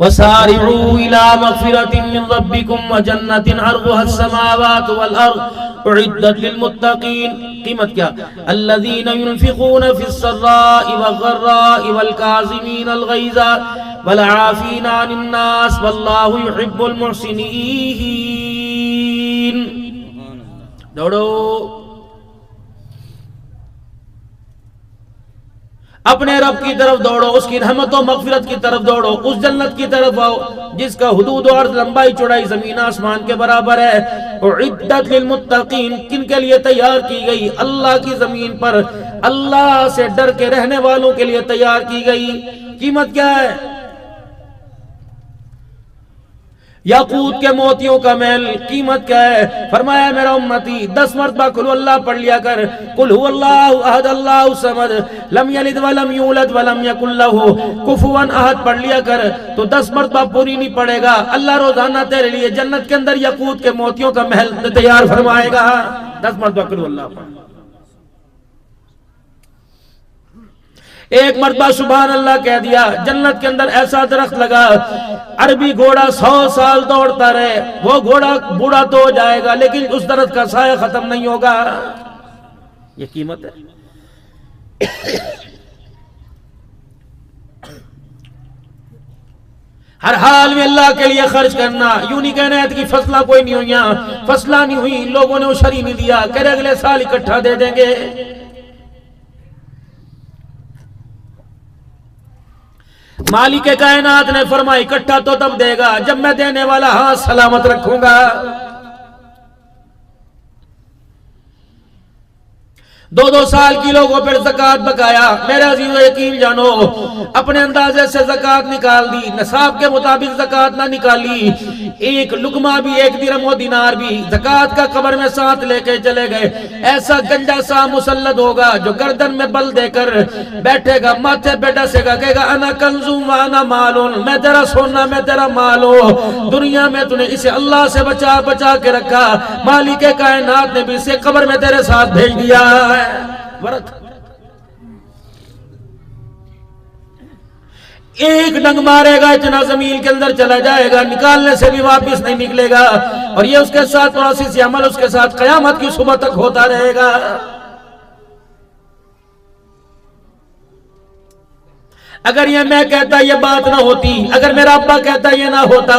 वसारिऊ इला मगफिरतिन मिन रब्बिकुम व जन्नतिन अर्दुहा अस्समावातु वल अर्द उइद्दत लिल मुत्तकीन। कीमत क्या? अल्लज़ीना युनफिकूना फिस्सर्राइ वज़र्राइ वल काज़िमीनल गैज़ा वल आफ़ीना अनिन नास वल्लाहु युहिब्बुल मुहसिनीन। दौड़ो, अपने रब की तरफ दौड़ो, उसकी रहमत और मगफिरत की तरफ दौड़ो, उस जन्नत की तरफ आओ जिसका हुदूद और लंबाई चौड़ाई जमीन आसमान के बराबर है। उइद्दत लिल मुत्तकीन, किन के लिए तैयार की गई? अल्लाह की जमीन पर अल्लाह से डर के रहने वालों के लिए तैयार की गई। कीमत क्या है? याकूत के मोतियों का महल। कीमत क्या है? फरमाया मेरा उम्मती 10 मरतबा कुल अल्लाह पढ़ लिया कर। कुल हुवल्लाहु अहद अल्लाहु समद लम यलिद वलम यूलद वलम यकुल लहू कुफुवन अहद पढ़ लिया कर। तो 10 मरतबा पूरी नहीं पड़ेगा, अल्लाह रोजाना तेरे लिए जन्नत के अंदर याकूत के मोतियों का महल तैयार फरमाएगा। 10 मरतबा कुल अल्लाह पढ़। एक मरतबा सुभान अल्लाह कह दिया, जन्नत के अंदर ऐसा दरख्त लगा, अरबी घोड़ा 100 साल दौड़ता रहे, वो घोड़ा बूढ़ा तो हो जाएगा लेकिन उस दरख्त का साया खत्म नहीं होगा। ये कीमत है। हर हाल में अल्लाह के लिए खर्च करना। यूं नहीं कहना है कि फसला कोई नहीं हुई, फसला नहीं हुई, लोगों ने उशरी नहीं दिया, कह रहे अगले साल इकट्ठा दे देंगे। मालिक कायनात ने फरमाया इकट्ठा तो तब देगा जब मैं देने वाला हाथ सलामत रखूंगा। 2-2 साल की लोगों पर ज़कात बकाया। मेरे अज़ीज़ो यकीन जानो, अपने अंदाजे से ज़कात निकाल दी, निसाब के मुताबिक ज़कात ना निकाली, एक लुकमा भी, एक दिरहम व दिनार भी ज़कात का कब्र में साथ लेके चले गए, ऐसा गंजा सा मुसल्लत होगा जो गर्दन में बल देकर बैठेगा, माथे पे डसेगा, कहेगा अना कंजुम व अना मालून, मैं तेरा सोना, मैं तेरा माल हूं। दुनिया में तूने इसे अल्लाह से बचा बचा के रखा, मालिक कायनात ने भी इसे कब्र में तेरे साथ भेज दिया है। वरत एक डंग मारेगा इतना जमीन के अंदर चला जाएगा, निकालने से भी वापस नहीं निकलेगा, और ये उसके साथ प्रोसेस अमल उसके साथ कयामत की सुबह तक होता रहेगा। अगर ये मैं कहता ये बात ना होती, अगर मेरा अब्बा कहता ये ना होता,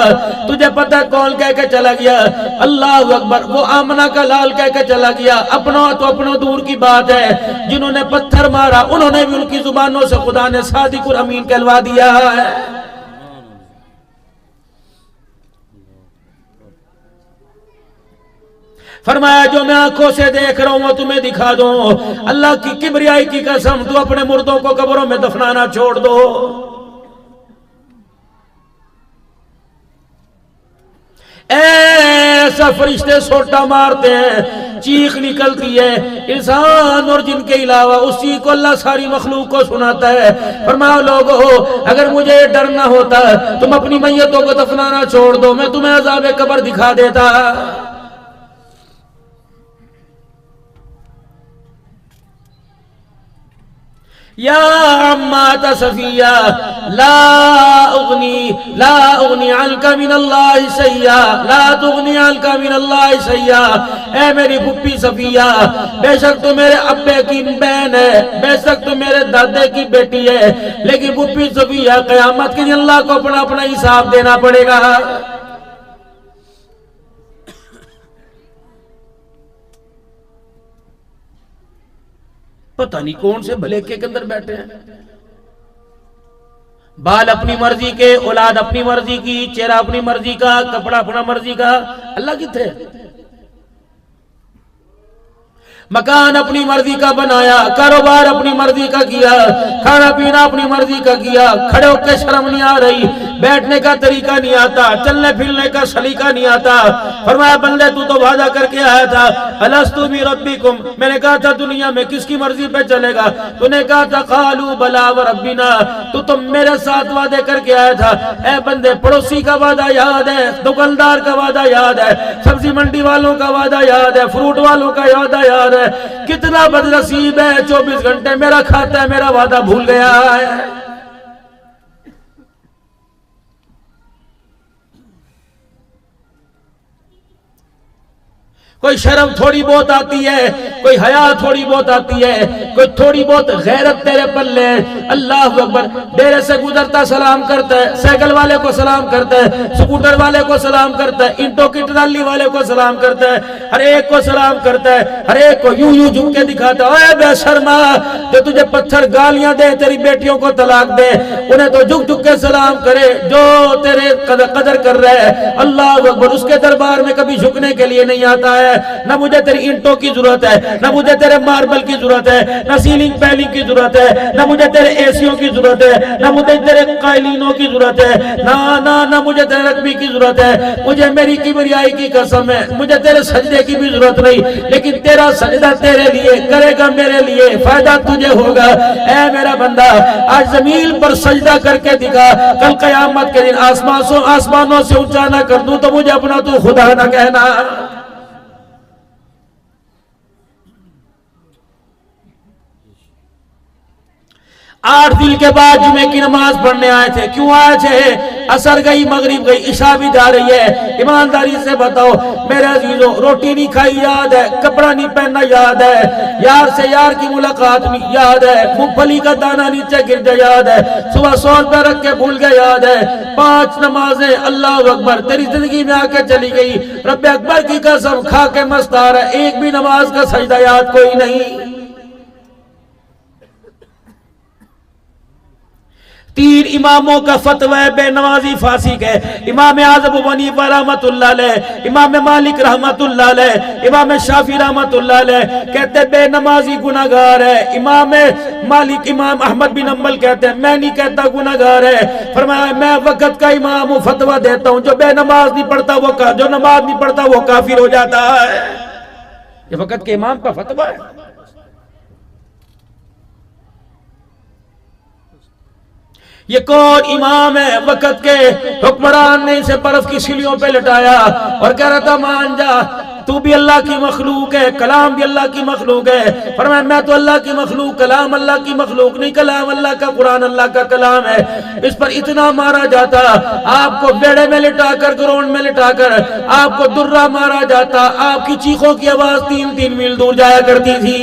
तुझे पता कौन कह के चला गया? अल्लाह अकबर। वो आमना का लाल कह के चला गया। अपना तो अपना दूर की बात है, जिन्होंने पत्थर मारा उन्होंने भी उनकी जुबानों से खुदा ने सादिकुल अमीन कहलवा दिया है। फरमाया जो मैं आंखों से देख रहा हूं वो तुम्हें दिखा दो। अल्लाह की किबरियाई की कसम, तू अपने मुर्दों को कब्रों में दफनाना छोड़ दो। ऐसा फरिश्ते सोटा मारते हैं, चीख निकलती है, इंसान और जिनके अलावा उसी को अल्लाह सारी मखलूक को सुनाता है। फरमाओ लोगो, अगर मुझे डर ना होता तुम अपनी मैयतों को दफनाना छोड़ दो, मैं तुम्हें अज़ाब कब्र दिखा देता। या अम्मा सफिया ला उगनी अलका मिनल्लाहि शैया, ला तुगनी अलका मिनल्लाहि शैया। ऐ मेरी पुप्पी सफिया, बेशक तो मेरे अब्बे की बहन है, बेशक तो मेरे दादे की बेटी है, लेकिन पुप्पी सफिया कयामत के दिन अल्लाह को अपना अपना हिसाब देना पड़ेगा। पता नहीं कौन से भले के अंदर बैठे हैं, बाल अपनी मर्जी के, औलाद अपनी मर्जी की, चेहरा अपनी मर्जी का, कपड़ा अपना मर्जी का। अल्लाह किथे? मकान अपनी मर्जी का बनाया, कारोबार अपनी मर्जी का किया, खाना पीना अपनी मर्जी का किया, खड़े होकर शर्म नहीं आ रही, बैठने का तरीका नहीं आता, चलने फिरने का सलीका नहीं आता। फरमाया बंदे तू तो वादा करके आया था, अलस्तु बि रब्बिकुम, मैंने कहा था दुनिया में किसकी मर्जी पे चलेगा? तूने कहा था कालू बला व रब्बिना, तू तो मेरे साथ वादे करके आया था। ऐ बंदे, पड़ोसी का वादा याद है, दुकानदार का वादा याद है, सब्जी मंडी वालों का वादा याद है, फ्रूट वालों का वादा याद है। कितना बदनसीब है, 24 घंटे मेरा खाता है, मेरा वादा भूल गया है। कोई शर्म थोड़ी बहुत आती है, कोई हया थोड़ी बहुत आती है, कोई थोड़ी बहुत गैरत तेरे पल्ले है। अल्लाह अकबर। डेरे से गुजरता सलाम करता है, साइकिल वाले को सलाम करता है, स्कूटर वाले को सलाम करता है, ईंटों की ट्राली वाले को सलाम करता है, हर एक को सलाम करता है, हर एक को यूं यूं झुक के दिखाता है। बेशर्मा, जो तुझे पत्थर गालियां दे, तेरी बेटियों को तलाक दे, उन्हें तो झुक झुक के सलाम करे। जो तेरे कदर कर रहे हैं, अल्लाह अकबर, उसके दरबार में कभी झुकने के लिए नहीं आता है। ना मुझे तेरी ईंटों की जरूरत है, ना मुझे तेरे मार्बल की जरूरत है, ना सीलिंग पैलिंग की जरूरत है, ना मुझे तेरे एसियों की जरूरत है, ना मुझे तेरे कालीनों की जरूरत है, ना ना ना मुझे तेरे रकबी की जरूरत है। मुझे मेरी किबरियाई की कसम है, मुझे तेरे सजदे की भी जरूरत नहीं, लेकिन तेरा सजदा तेरे लिए करेगा, मेरे लिए फायदा तुझे होगा। ऐ मेरा बंदा, आज जमीन पर सजदा करके दिखा, कल कयामत के दिन आसमानों से ऊंचा ना कर दूं तो मुझे अपना तू खुदा ना कहना। 8 दिन के बाद जुमे की नमाज पढ़ने आए थे। क्यों आए थे? असर गई, मगरिब गई, इशा भी जा रही है। ईमानदारी से बताओ मेरे अजीजों, रोटी नहीं खाई याद है, कपड़ा नहीं पहनना याद है, यार से यार की मुलाकात नहीं याद है, मूंगफली का दाना नीचे गिर गया याद है, सुबह 100 रुपया रख के भूल गया याद है, 5 नमाजें अल्लाह अकबर तेरी जिंदगी में आके चली गई। रब्बे अकबर की कसम खा के मस्त आ रहा है, एक भी नमाज का सजदा याद कोई नहीं। 3 इमामों का फतवा है बेनमाजी फांसी के। इमाम आज़म अबू हनीफा रहमतुल्लाह अलैह, इमाम मालिक रहमतुल्लाह अलैह, इमाम शाफी रहमतुल्लाह अलैह कहते बेनमाजी गुनाहगार है। इमाम मालिक, इमाम अहमद बिन हम्बल कहते हैं मैं नहीं कहता गुनाहगार है। फरमाया मैं वक़्त का इमाम हूं, फतवा देता हूं, जो बेनमाज नहीं पढ़ता वो जो नमाज नहीं पढ़ता वो काफिर हो जाता है। ये वक़्त के इमाम का फतवा है। ये कौन इमाम है? वक़्त के हुक्मरान ने इसे बर्फ की सिलियों पे लटाया और कह रहा था मान जा, तू भी अल्लाह की मखलूक है, कलाम भी अल्लाह की मखलूक है। फरमाया मैं तो अल्लाह की मखलूक, कलाम अल्लाह की मखलूक नहीं, कलाम अल्लाह का, कुरान अल्लाह का कलाम है। इस पर इतना मारा जाता, आपको बेड़े में लिटाकर, ग्राउंड में लिटाकर आपको दुर्रा मारा जाता, आपकी चीखों की आवाज 3-3 मील दूर जाया करती थी।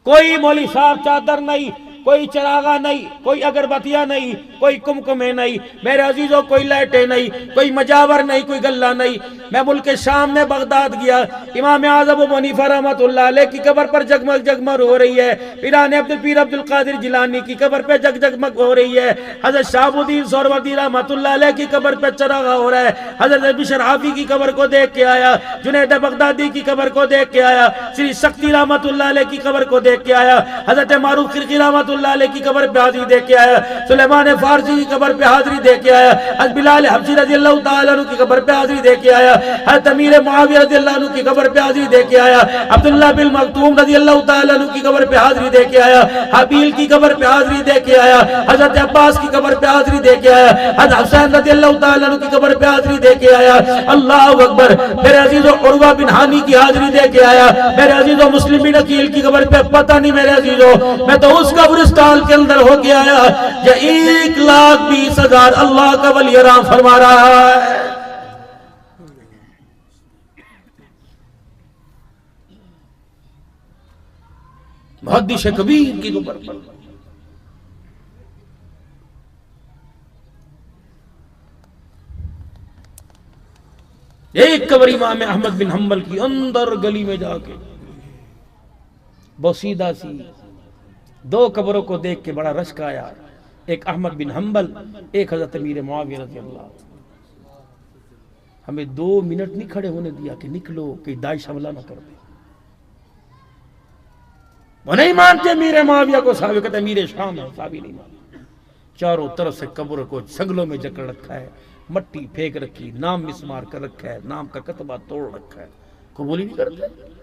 कोई मौली साहब चादर नहीं, कोई चरागा नहीं, कोई अगरबत्तियां नहीं, कोई कुमकुमे नहीं, मेरे अजीजों कोई लाइटें नहीं, कोई मजावर नहीं, कोई गल्ला नहीं। मैं मुल्क शाम में बगदाद गया, इमाम आज़म अबू हनीफा रहमतुल्लाह अलैह की कब्र पर जगमग जगमग हो रही है। पीर अब्दुल कादिर जिलानी की कब्र पे जगमग हो रही है। हजरत शहाबुद्दीन सोहरावर्दी रहमतुल्लाह अलैह की कब्र पे चरागा हो रहा है। हजरत बिशर हाफी की कब्र को देख के आया, जुनैद बगदादी की कब्र को देख के आया, श्री शक्ति रहमतुल्लाह अलैह की कब्र को देख के आया, हजरत मारूफ खिरकी रहमतुल्लाह अलैह की कब्र पे हाजिरी दे के आया, सुलेमान फारसी की कब्र पे हाजिरी दे के आया, हज़रत बिलाल हबशी रज़ियल्लाहु ताला अन्हु की कब्र पे हाजिरी दे के आया, हज़रत अमीर मुआविया रज़ियल्लाहु अन्हु की कब्र पे हाजिरी दे के आया, अब्दुल्लाह बिन मखतूम रज़ियल्लाहु ताला अन्हु की कब्र पे हाजिरी दे के आया, हाबील की कब्र पे हाजिरी दे के आया, हज़रत अब्बास की कब्र पे हाजिरी दे के आया, हज़रत हुसैन रज़ियल्लाहु ताला अन्हु की कब्र पे हाजिरी दे के आया। अल्लाहु अकबर। मेरे अजीजों उर्वा बिन हानी की हाजिरी दे के आया। मेरे अजीजों मुस्लिम बिन अकील की कब्र पे पता नहीं मेरे अजीजों, मैं तो उस कब्रिस्तान के अंदर होके आया जो 1,20,000 अल्लाह का वली आराम फरमा रहा है। मुहद्दिस कबीर की कब्र पर एक कब्र इमाम अहमद बिन हम्बल की अंदर गली में जाके बोसीदा सी 2 कब्रों को देख के बड़ा रश्क आया। एक अहमद बिन हम्बल, एक हज़रत अमीर मुआविया रज़ियल्लाहु। हमें 2 मिनट नहीं खड़े होने दिया कि निकलो कि दाइश हमला ना कर दे। वो नहीं मानते अमीर मुआविया को, साहब कहते अमीर शाम है, साहब नहीं मानते। चारों तरफ से कब्र को संगलों में जकड़ रखा है, मट्टी फेंक रखी, नाम मिसमार कर रखा है, नाम का कतबा तोड़ रखा है, कबूल ही नहीं करते।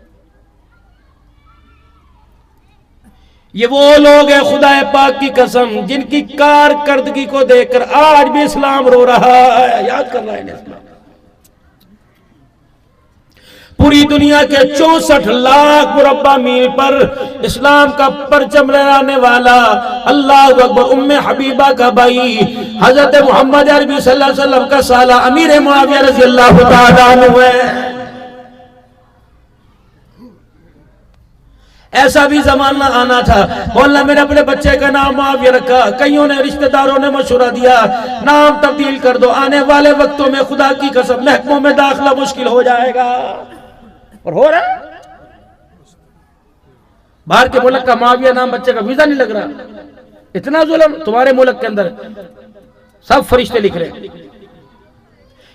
ये वो लोग हैं खुदा पाक की कसम जिनकी कारकर्दगी को देखकर आज भी इस्लाम रो रहा है, याद कर रहा है इस्लाम। पूरी दुनिया के 64 लाख मुरब्बा मील पर इस्लाम का परचम लहराने वाला अल्लाह अकबर उम्मे हबीबा का भाई हजरत मोहम्मद अरबी सल्लल्लाहु अलैहि वसल्लम का साला अमीर मुआविया रज़ी अल्लाह तआला अन्हु है। ऐसा भी जमाना आना था, बोलना मैंने अपने बच्चे का नाम मुआविया रखा, कईयों ने रिश्तेदारों ने मशवरा दिया नाम तब्दील कर दो, आने वाले वक्तों में खुदा की कसम महकमों में दाखिला मुश्किल हो जाएगा। और हो रहा है, बाहर के मुल्क का मुआविया नाम बच्चे का वीजा नहीं लग रहा। इतना जुल्म तुम्हारे मुल्क के अंदर, सब फरिश्ते लिख रहे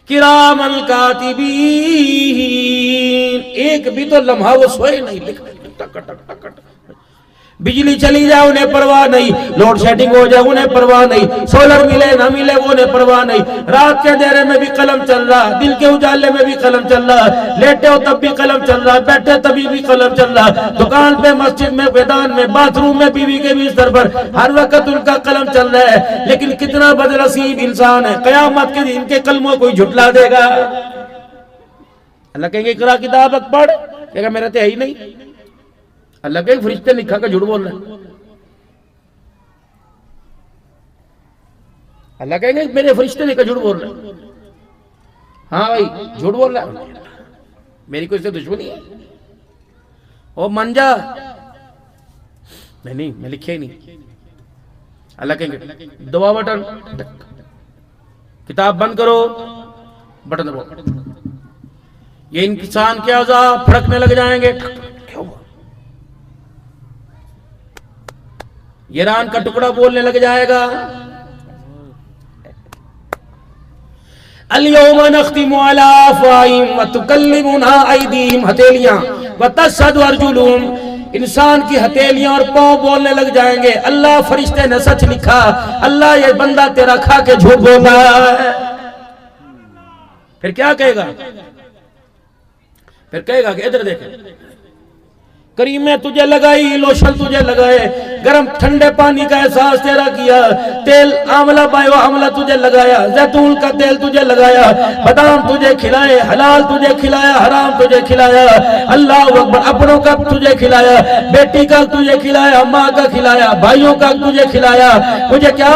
किरामन कातिबीन, एक भी तो लम्हा वो सोए नहीं, लिख टक टक टक टक। बिजली चली जाए उन्हें परवाह नहीं, लोड शेडिंग हो जाए उन्हें परवाह नहीं, सोलर मिले ना मिले वो उन्हें परवाह नहीं, रात के अंधेरे में भी कलम चल रहा, दिन के उजाले में भी कलम चल रहा, लेटे हो तब भी कलम चल रहा, बैठे तभी भी कलम चल रहा, दुकान पे, मस्जिद में, मैदान में, बाथरूम में, बीवी के बिस्तर पर, हर वक्त उनका कलम चल रहा है। लेकिन कितना बदनसीब इंसान है, कयामत के दिन के कलमों को झुठला देगा। अल्लाह कहेंगे इकरा किताब पढ़, कहेगा मेरा तो है ही नहीं। अल्लाह के फरिश्ते लिखा का झूठ बोल रहे हैं। अल्लाह कहेंगे मेरे फरिश्ते लिखा झूठ बोल रहे हैं। हाँ भाई झूठ बोल रहा है, मेरी कोई से दुश्मनी है। ओ मंजा नहीं नहीं, मैं लिखे ही नहीं। अल्लाह कहेंगे दबा बटन, किताब बंद करो, बटन दबाओ। ये इंसान के औज़ा फड़कने लग जाएंगे, ईरान का टुकड़ा बोलने लग जाएगा। अल-यौमा नख्तिमु अला अफ़वाहिहिम व तुकल्लिमुना अयदीहिम, हथेलियां, व तशहदु अर्जुलुहुम, इंसान की हथेलियां और पांव बोलने लग जाएंगे। अल्लाह फरिश्ते ने सच लिखा, अल्लाह ये बंदा तेरा खा के झूठ बोल रहा है। फिर क्या कहेगा? फिर कहेगा कि इधर देख, क्रीमें तुझे लगाई, लोशन तुझे लगाए, गर्म ठंडे पानी का एहसास तेरा किया, तेल आंवला बायो आंवला तुझे लगाया, जैतून का तेल तुझे लगाया, बादाम तुझे खिलाए, हलाल तुझे खिलाया, हराम तुझे खिलाया, अल्लाह अकबर, अपनों का तुझे खिलाया, बेटी का तुझे खिलाया, माँ का खिलाया, भाइयों का तुझे खिलाया। मुझे क्या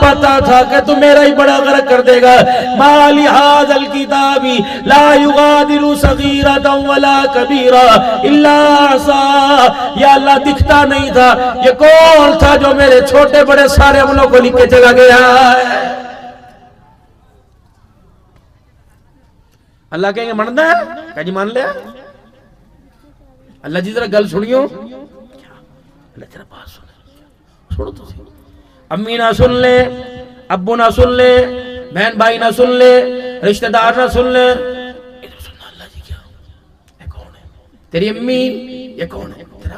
पता था कि तू मेरा ही बड़ा गर्क कर देगा। माली हाज़ल किताबी ला युगादिरु सगीरतन वला कबीरा इल्ला या अल्लाह दिखता नहीं था, ये कौन था जो मेरे छोटे बड़े सारे अमलों को लिख के चला गया है। अल्लाह कहेंगे मनदा है, कह जी मान लिया। अल्लाह जी जरा गल सुनियो, अल्लाह तेरा बात सुनो तो सही। अम्मी ना सुन ले, अब्बू ना सुन ले, बहन भाई ना सुन ले, रिश्तेदार ना सुन ले, इधर सुनना। अल्लाह जी क्या है, कौन है? तेरी अम्मी, ये कौन है? तेरा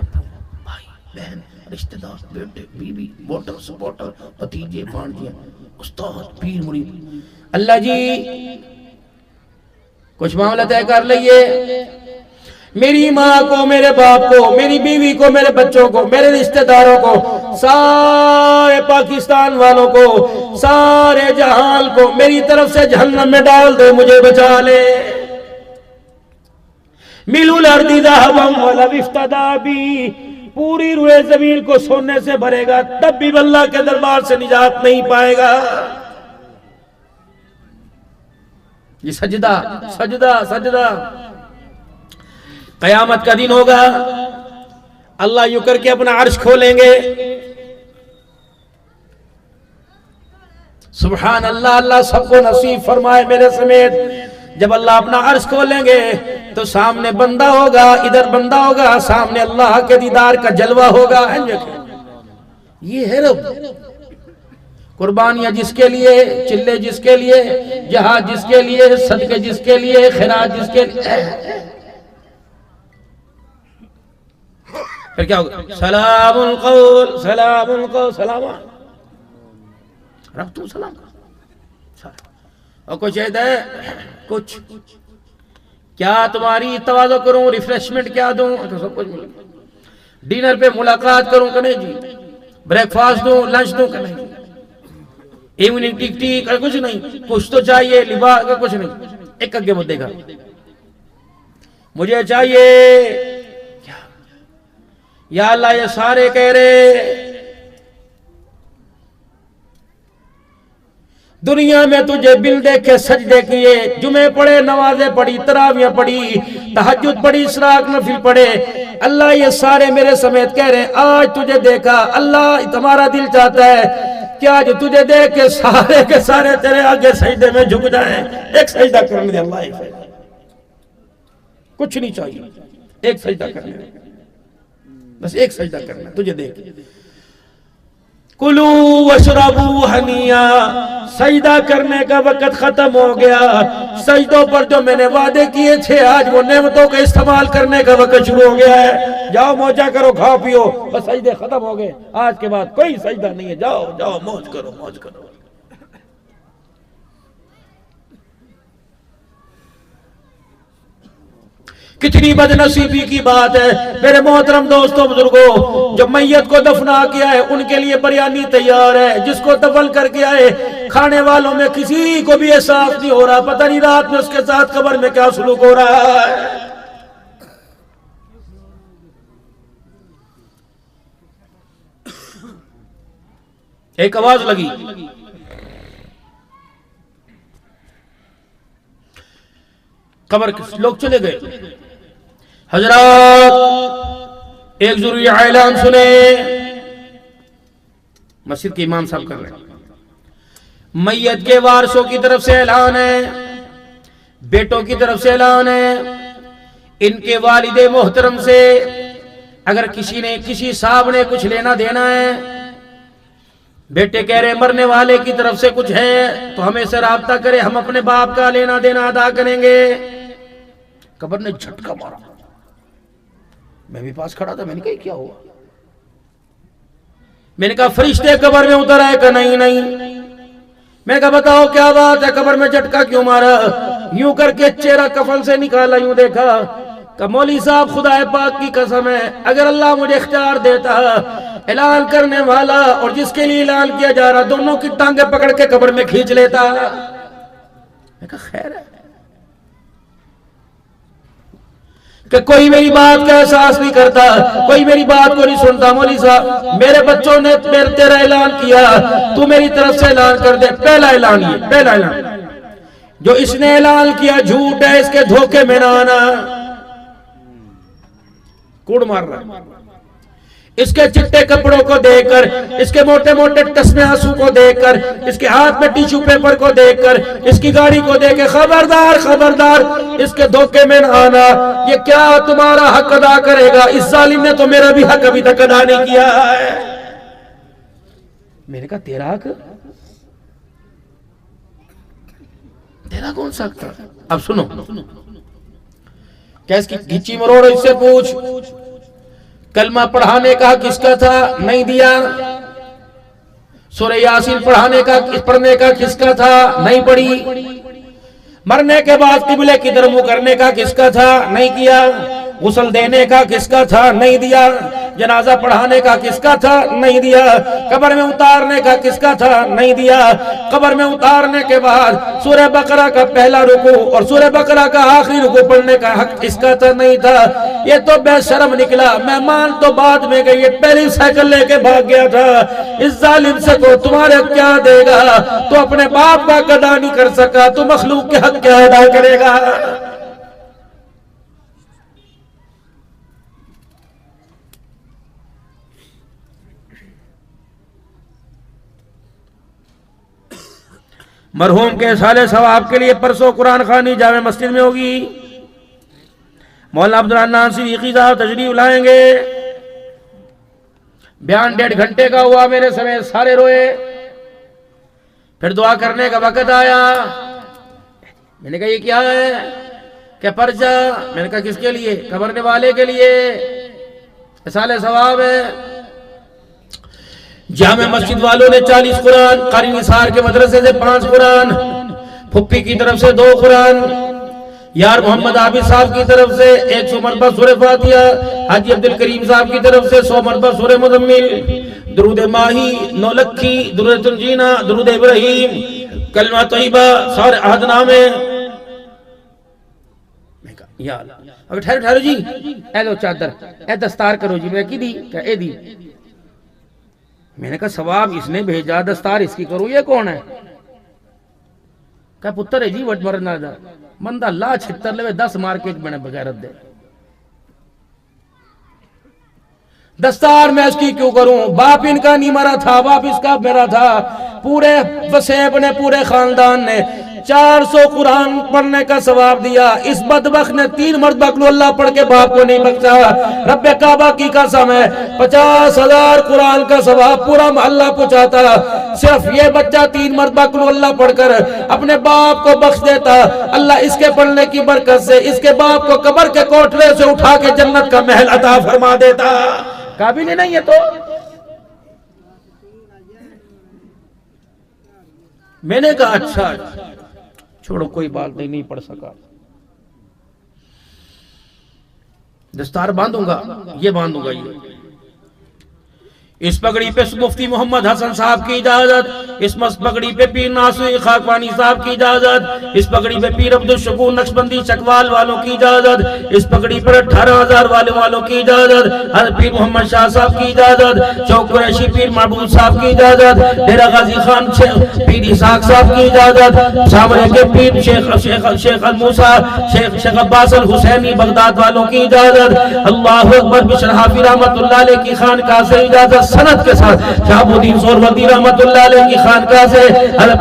भाई बहन रिश्तेदार बेटे बीवी वोटर सपोर्टर भतीजे भांजे उस्ताद पीर मुरीद। अल्लाह जी कुछ मामला तय कर लिए, मेरी माँ को, मेरे बाप को, मेरी बीवी को, मेरे बच्चों को, मेरे रिश्तेदारों को, सारे पाकिस्तान वालों को, सारे जहान को मेरी तरफ से जहन्नम में डाल दे, मुझे बचा ले। मिलुल अर्दी ज़हबन वला इफ्तदा बी, पूरी रुए जमीन को सोने से भरेगा, तब भी अल्लाह के दरबार से निजात नहीं पाएगा। ये सजदा सजदा सजदा। कयामत का दिन होगा, अल्लाह यूं करके अपना अर्श खोलेंगे। सुभान अल्लाह, अल्लाह सबको नसीब फरमाए मेरे समेत। जब अल्लाह अपना अर्श खोलेंगे तो सामने बंदा होगा, इधर बंदा होगा, सामने अल्लाह के दीदार का जलवा होगा। ये है रब। कुर्बानियां जिसके लिए, चिल्ले जिसके लिए, जहाद जिसके लिए, सदके जिसके लिए, खैरात जिसके लिए। फिर क्या होगा? सलामुल कौल, सलामुल कौल, सलाम रब तू सलाम। और कुछ है कुछ क्या तुम्हारी तवाज़ो करूं, रिफ्रेशमेंट क्या दूं, तो सब कुछ मिलेगा। डिनर पे मुलाकात करूं कि नहीं जी, ब्रेकफास्ट दूं, लंच दूं कि नहीं, इवनिंग टी टी कुछ नहीं, कुछ तो चाहिए, लिबास का कुछ नहीं। एक अगे मत देखा, मुझे चाहिए क्या? या अल्लाह ये सारे कह रहे दुनिया में तुझे बिल देखे सजदे किए, जुमे पढ़े, नमाजें पढ़ी, तरावियां पढ़ी, तहज्जुद पढ़ी, इशराक नफिल पढ़े। अल्लाह ये सारे मेरे समेत कह रहे हैं आज तुझे देखा, अल्लाह तुम्हारा दिल चाहता है कि आज तुझे देख के सारे तेरे आगे सजदे में झुक जाए। एक सजदा करने दे अल्लाह, एक सजदा, कुछ नहीं चाहिए, एक सजदा करने दे, बस एक सजदा करना तुझे देख। कुलू वशरबू हनिया, सजदा करने का वक्त खत्म हो गया। सजदों पर जो मैंने वादे किए थे आज वो नेमतों का इस्तेमाल करने का वक्त शुरू हो गया है। जाओ मौजा करो, खाओ पियो, बस सजदे खत्म हो गए, आज के बाद कोई सजदा नहीं है। जाओ जाओ मौज करो, मौज करो। कितनी बदनसीबी की बात है मेरे मोहतरम दोस्तों बुजुर्गों, जो मैयत को दफना किया है उनके लिए बिरयानी तैयार है, जिसको दफन करके आए खाने वालों में किसी को भी एहसास नहीं हो रहा, पता नहीं रात में उसके साथ कब्र में क्या सुलूक हो रहा है। एक आवाज लगी, कब्र के लोग चले गए। हजरात एक जरूरी ऐलान सुने, मस्जिद के इमाम साहब कर रहे हैं। मैयत के वारसों की तरफ से ऐलान है, बेटों की तरफ से ऐलान है, इनके वालिदे मोहतरम से अगर किसी साहब ने कुछ लेना देना है, बेटे कह रहे मरने वाले की तरफ से कुछ है तो हमें से राब्ता करे, हम अपने बाप का लेना देना अदा करेंगे। कब्र ने झटका मारा, मैं भी पास खड़ा था, मैंने कहा क्या हुआ? मैंने कहा फरिश्ते कब्र में उतर आए? का नहीं नहीं। मैंने कहा बताओ क्या बात है, कब्र में झटका क्यों मारा? यूं करके चेहरा कफन से निकाला, यूं देखा, कहा मौली साहब खुदा पाक की कसम है अगर अल्लाह मुझे इख्तियार देता, ऐलान करने वाला और जिसके लिए ऐलान किया जा रहा दोनों की टांगे पकड़ के कब्र में खींच लेता। मैं कहा खैर है कि कोई मेरी बात का एहसास नहीं करता, कोई मेरी बात को नहीं सुनता। मौली साहब मेरे बच्चों ने तेरा ऐलान किया, तू मेरी तरफ से ऐलान कर दे। पहला ऐलान, ये पहला ऐलान जो इसने ऐलान किया झूठ है, इसके धोखे में ना आना। कूड़ मार रहा, इसके चिट्टे कपड़ों को देखकर, इसके मोटे मोटे टसमे आंसू को देखकर, इसके हाथ में टिश्यू पेपर को देखकर, इसकी गाड़ी को देख खबरदार खबरदार इसके धोखे में न आना। ये क्या तुम्हारा हक अदा करेगा? इस जालिम ने तो मेरा भी हक अभी तक अदा नहीं किया है। मैंने कहा तेरा हक? तेरा कौन सा हक था? अब सुनो, क्या इसकी घिची मरोड़ इससे पूछ, कलमा पढ़ाने का किसका था? नहीं दिया। सूरह यासीन पढ़ने का किसका था? नहीं पढ़ी। मरने के बाद किबले की तरफ मुंह करने का किसका था? नहीं किया। गुस्ल देने का किसका था? नहीं दिया। जनाजा पढ़ाने का किसका था? नहीं दिया। कब्र में उतारने का किसका था? नहीं दिया। कब्र में उतारने के बाद सूरह बकरा का पहला रुकू और सूरह बकरा का आखिरी रुकू पढ़ने का हक किसका था? नहीं था। ये तो बेशर्म निकला, मेहमान तो बाद में गई, ये पहली साइकिल लेके भाग गया था। इस जालिम से को तुम्हारे क्या देगा? तो अपने बाप का अदा नहीं कर सका, तो मखलूक के हक क्या अदा करेगा? मरहूम के साले सवाब के लिए परसों कुरान खानी जामे मस्जिद में होगी। मौलाना अब्दुल सिद्दीकी साहब तशरीफ लाएंगे। बयान 1.5 घंटे का हुआ, मेरे समेत सारे रोए। फिर दुआ करने का वक्त आया, मैंने कहा ये क्या है? क्या पर्चा? मैंने कहा किसके लिए? कब्रने वाले के लिए, साले सवाब है। जामे मस्जिद वालों ने 40 कुरान, कारी निसार के मदरसे से 5 कुरान, फुप्पी की तरफ से 2 कुरान, यार मोहम्मद आबिद साहब की तरफ से 100 मरतबा सूरह फातिहा, हाजी अब्दुल करीम साहब की तरफ से 100 मरतबा सूरह मुज़म्मिल, दुरूद माही, नौलखी, दुरूद तुंजीना, दुरूद इब्राहिम, कलमा तैयबा, सारे अहदनामे। या अब ठहरो जी, ए लो चादर, ए दस्तार करो जी। मैं की दी? क्या ए दी? मैंने कहा सवाब इसने भेजा, दस्तार इसकी करूं, ये कौन है? कहा पुत्र है जी वट मरना जा मंदा ला छितर ले 10 मार के एक बने बगैरत दे दस्तार मैं इसकी क्यों करूं? बाप इनका नहीं मरा था, बाप इसका मेरा था। पूरे वसेब ने पूरे खानदान ने 400 कुरान पढ़ने का सवाब दिया। इस बदबख्त ने 3 मरतबा कुल अल्लाह पढ़ के बाप को नहीं बख्शा। रब्बे काबा की कसम है 50,000 कुरान का सवाब पूरा मोहल्ला पहुंचाता। सिर्फ ये बच्चा 3 मरतबा कुल अल्लाह पढ़कर अपने बाप को बख्श देता। अल्लाह इसके पढ़ने की बरकत से इसके बाप को कब्र के कोठरे से उठा के जन्नत का महल अता फरमा देता। काबिल ही नहीं है तो मैंने कहा अच्छा छोड़ो कोई बात नहीं पढ़ सका। दस्तार बांधूंगा ये बांधूंगा ये। इस पगड़ी पे मुफ्ती मोहम्मद हसन साहब की इजाजत, इस पगड़ी पे पीर नासुई खाकवानी साहब की इजाजत, इस पगड़ी पे पीर अब्दुल शकूर नक्शबंदी चकवाल वालों की इजाजत, इस पगड़ी पर 18,000 वालों की इजाजत, हज़रत पीर मोहम्मद शाह साहब की इजाजत, चौक कुरैशी पीर महबूब साहब की इजाजत, डेरा गाजी खान पीर इसाक साहब की इजाजत, सामने के पीर शेख अल मूसा शेख अब्बास अल हुसैनी बगदाद वालों की इजाजत, अल्लाहु अकबर बिशर हाफी रहमतुल्लाह अलैह की खानकाह से इजाजत सनद के साथ, शहाबुद्दीन सोहरवर्दी रहमतुल्लाह अलैह की खानकाह से,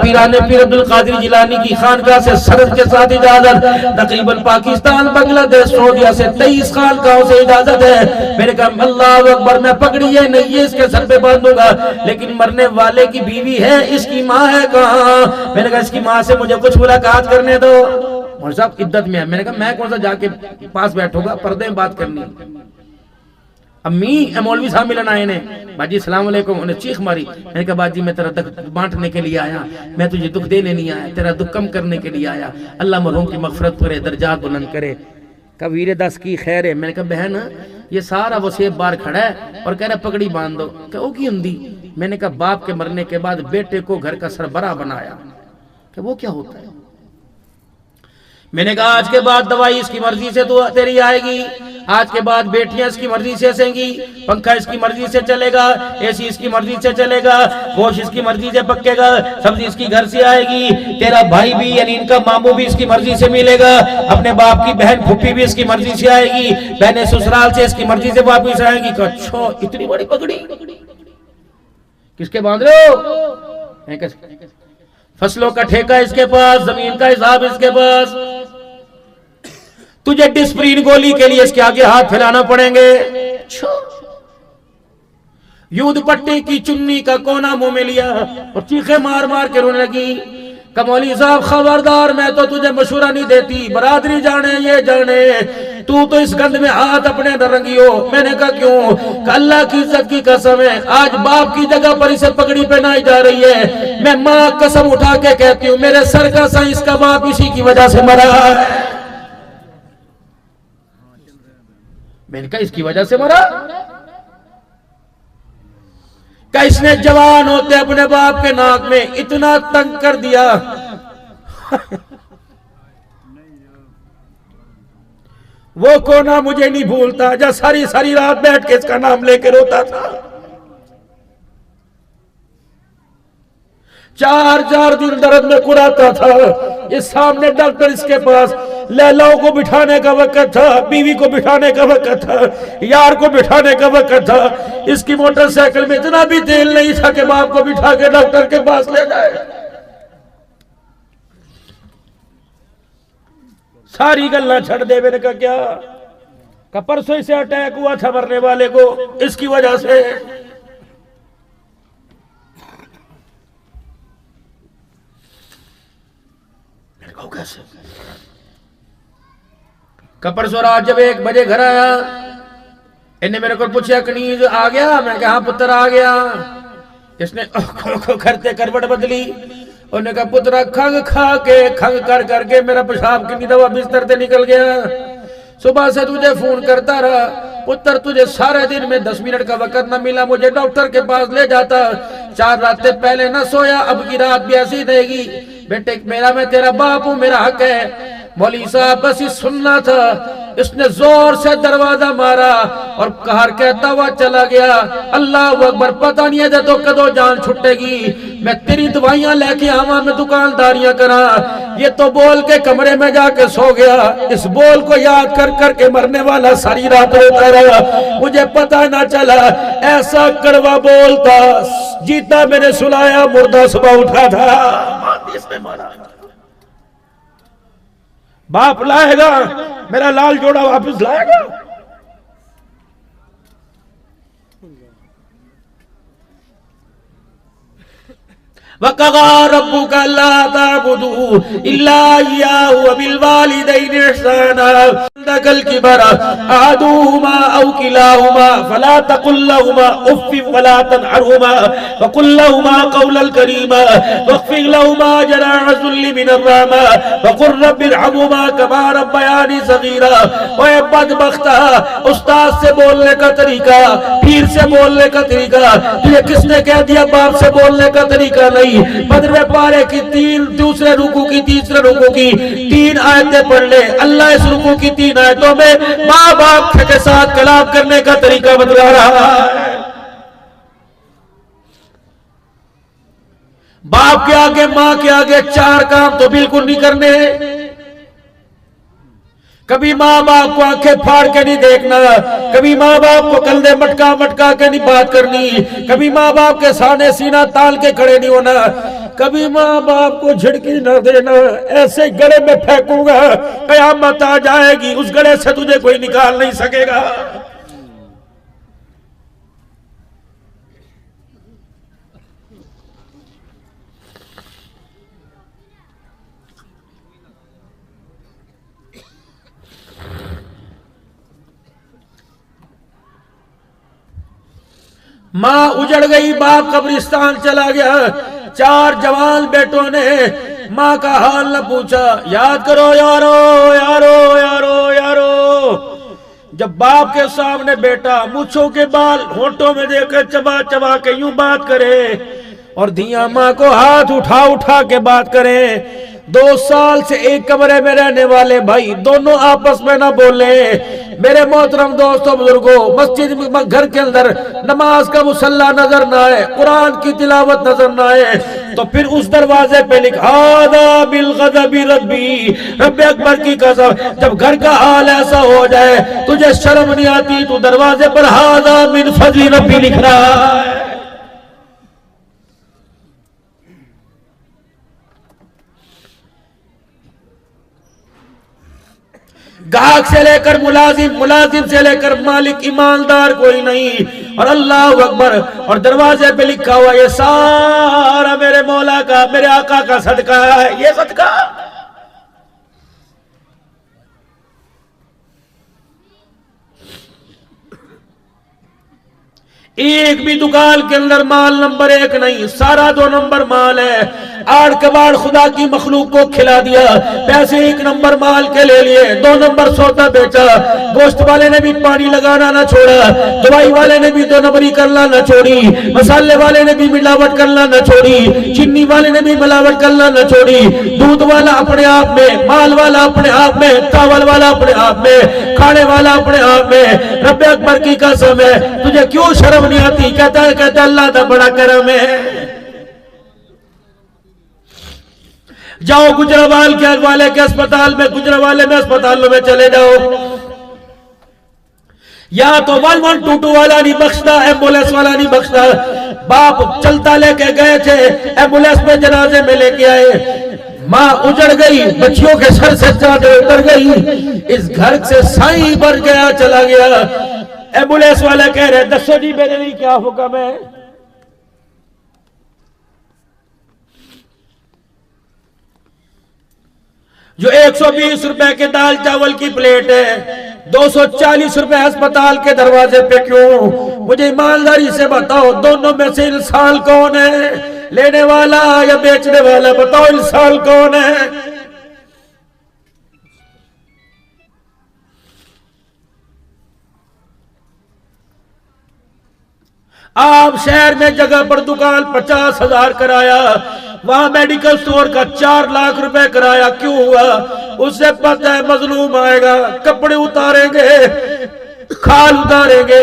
पीराने पीर अब्दुल कादिर जिलानी की खानकाह से सनद के साथ इजाजत। तकरीबन पाकिस्तान बांग्लादेश सऊदीया से 23 खानकाहों से इजाजत है। मेरे कहा अल्लाहु अकबर मैं पगड़ी है नहीं है इसके सर पे बांधूंगा, लेकिन मरने वाले की बीवी है इसकी माँ है कहाँ? मैंने कहा इसकी माँ से मुझे कुछ मुलाकात करने दो। मौलवी साहब इद्दत में है। मैंने कहा मैं कौन सा जाके पास बैठूंगा, पर्दे में बात करनी है। अम्मी मौलवी साहब मिलन आए ने, बाजी सलाम अलैकुम। उन्हें चीख मारी। मैंने कहा बाजी मैं तेरा दुख बांटने के लिए आया, मैं तुझे दुख देने नहीं आया, तेरा दुख कम करने के लिए आया। अल्लाह मरहूम की मगफरत करे, दर्जात बुलंद करे। कबीर दस की खैर है। मैंने कहा बहन ये सारा वसेब बार खड़ा है और कह रहा पगड़ी बांध दो। क्या वो की हुंदी? मैंने कहा बाप के मरने के बाद बेटे को घर का सरबराह बनाया। क्या वो क्या होता है? मैंने कहा आज के बाद दवाई इसकी मर्जी से तो तेरी आएगी, आज के बाद बेटियां इसकी मर्जी से सेंगी, पंखा इसकी मर्जी से चलेगा, एसी इसकी मर्जी से चलेगा, गोश्त इसकी मर्जी से पकेगा, सब्जी इसकी घर से आएगी, तेरा भाई भी यानी इनका मामू भी इसकी मर्जी से मिलेगा, अपने बाप की बहन फुप्पी भी इसकी मर्जी से आएगी, बहनें ससुराल से इसकी मर्जी से वापिस आएंगी। अच्छा इतनी बड़ी पगड़ी किसके बांध रहे हो? फसलों का ठेका इसके पास, जमीन का हिसाब इसके पास। तुझे डिस्प्रीन गोली के लिए इसके आगे हाथ फैलाना पड़ेंगे। युद्ध पट्टी की चुन्नी का कोना मुंह में लिया और चीखे मार मार के रोने लगी। कमौली साहब खबरदार मैं तो तुझे मशवरा नहीं देती, बरादरी जाने ये जाने तू तो इस गंद में हाथ अपने न रंगी हो। मैंने कहा क्यों? अल्लाह की इज्जत की कसम है आज बाप की जगह पर इसे पगड़ी पहनाई जा रही है। मैं माँ कसम उठा के कहती हूँ मेरे सर का साइंस का बाप इसी की वजह से मरा है। मैंने कहा इसकी वजह से मरा? क्या इसने जवान होते अपने बाप के नाक में इतना तंग कर दिया? वो कोना मुझे नहीं भूलता जब सारी सारी रात बैठ के इसका नाम लेके रोता था। 4 दिन दर्द में कुराता था। ये सामने डॉक्टर इसके पास लैलाओं को बिठाने का वक्त था, बीवी को बिठाने का वक्त था, यार को बिठाने का वक्त था। इसकी मोटरसाइकिल में इतना भी तेल नहीं था कि बाप को बिठा के डॉक्टर के पास ले जाए। सारी गल्ला छड़ दे। मैंने कहा क्या? का परसों से अटैक हुआ था मरने वाले को इसकी वजह से। कैसे? परसों रात जब 1 बजे घर आया, इन्हें मेरे को पूछा कनीज आ गया? मैं कहा पुत्र आ गया। इसने करते करवट बदली। उन्होंने कहा पुत्र खंग खा के खंग कर करके मेरा पेशाब की दवा बिस्तर से निकल गया। सुबह से तुझे फोन करता रहा पुत्र, तुझे सारे दिन में 10 मिनट का वक्त न मिला, मुझे डॉक्टर के पास ले जाता। 4 रातें पहले न सोया, अब की रात भी ऐसी देगी। बेटे मेरा मैं तेरा बाप हूं, मेरा हक है। मौलवी साहब बस ही सुनना था। इसने जोर से दरवाजा मारा और कहर कहता हुआ चला गया, अल्लाह अकबर, पता नहीं है तो कदों जान छुटेगी, मैं तेरी दवाइयां लेके आवा, मैं दुकानदारियां करा। ये तो बोल के कमरे में जाके सो गया। इस बोल को याद कर करके मरने वाला सारी रात रोता रहा, मुझे पता ना चला ऐसा कड़वा बोल था, जीता मैंने सुनाया, मुर्दा सुबह उठा था। इसमें मारा बाप लाएगा, मेरा लाल जोड़ा वापस लाएगा। वक़ज़ा रब्बुका अल्ला तअबुदू इल्ला इय्याहु व बिल वालिदैनि इहसाना दकल किबरा अहदुहुमा औ किलाहुमा फला तकुल लहुमा उफ़्फ़िन वला तनहरहुमा व कुल लहुमा क़ौलन करीमा वख़्फ़िज़ लहुमा जनाह ज़ुल्लि मिनर रहमा व क़ुल रब्बि इरहमहुमा कमा रब्बयानी सग़ीरा। ओए बदबख्ता, उस्ताद से बोलने का तरीका, पीर से बोलने का तरीका, तुझे किसने कह दिया बाप से बोलने का तरीका नहीं? बदर पारे की दूसरे रुकू की तीसरे रुकू की 3 आयतें पढ़ ले। अल्लाह इस रुकू की 3 आयतों में माँ बाप के साथ कलाम करने का तरीका बतला रहा है। बाप के आगे, माँ के आगे 4 काम तो बिल्कुल नहीं करने। कभी माँ बाप को आंखें फाड़ के नहीं देखना, कभी माँ बाप को कंधे मटका मटका के नहीं बात करनी, कभी माँ बाप के सामने सीना ताल के खड़े नहीं होना, कभी माँ बाप को झिड़की न देना। ऐसे गले में फेंकूंगा, कयामत आ जाएगी, उस गले से तुझे कोई निकाल नहीं सकेगा। माँ उजड़ गई, बाप कब्रिस्तान चला गया। 4 जवान बेटों ने माँ का हाल न पूछा। याद करो यारो यारो यारो यारो, जब बाप के सामने बेटा मूंछों के बाल होंठों में देकर चबा चबा के यूं बात करे और धिया माँ को हाथ उठा उठा के बात करे। 2 साल से एक कमरे में रहने वाले भाई दोनों आपस में ना बोले। मेरे मोहतरम दोस्तों बुजुर्गों, मस्जिद में घर के अंदर नमाज का मुसल्ला नजर ना आए, कुरान की तिलावत नजर ना आए, तो फिर उस दरवाजे पे लिखा हादा बिल गज़बी रब्बी, रब्बे अकबर की कसम, जब घर का हाल ऐसा हो जाए तुझे शर्म नहीं आती, तू दरवाजे पर हादा मिन फज़ली रब्बी लिख रहा है। गाहक से लेकर मुलाजिम, मुलाजिम से लेकर मालिक, ईमानदार कोई नहीं। और अल्लाह अकबर, और दरवाजे पे लिखा हुआ ये सारा मेरे मौला का, मेरे आका का सदका है। ये सदका एक भी दुकान के अंदर माल नंबर 1 नहीं, सारा 2 नंबर माल है। आड़ कबाड़ खुदा की मखलूक को खिला दिया, पैसे 1 नंबर माल के ले लिए, 2 नंबर सौदा बेचा। गोश्त वाले ने भी पानी लगाना ना छोड़ा, दवाई वाले ने भी 2 नंबरी करना ना छोड़ी, मसाले वाले ने भी मिलावट करना ना छोड़ी, चीनी वाले ने भी मिलावट करना ना छोड़ी। दूध वाला अपने आप में, माल वाला अपने आप में, चावल वाला अपने आप में, खाने वाला अपने आप में। रब्बे अकबर की कसम है, तुझे क्यों शर्म नहीं आती? कहता अल्लाह का बड़ा करम है। जाओ गुजरावाल के वाले के अस्पताल में, गुजरावाले में अस्पतालों में चले जाओ, या तो 1122 वाला नहीं बख्शता, एम्बुलेंस वाला नहीं बख्शता। बाप चलता लेके गए थे, एम्बुलेंस में जनाजे में लेके आए, माँ उजड़ गई, बच्चियों के सर से चादर उतर गई, इस घर से साई भर गया, चला गया। एम्बुलेंस वाला कह रहे दसो जी मेरे लिए क्या हुक्म है? जो 120 रुपए के दाल चावल की प्लेट है, 240 रुपए अस्पताल के दरवाजे पे क्यों? मुझे ईमानदारी से बताओ, दोनों में से इंसान कौन है? लेने वाला या बेचने वाला? बताओ इंसान कौन है? आप शहर में जगह पर दुकान 50,000 कराया, वहां मेडिकल स्टोर का 4 लाख रुपए कराया, क्यों हुआ? उससे पता है मजलूम आएगा, कपड़े उतारेंगे, खाल उतारेंगे,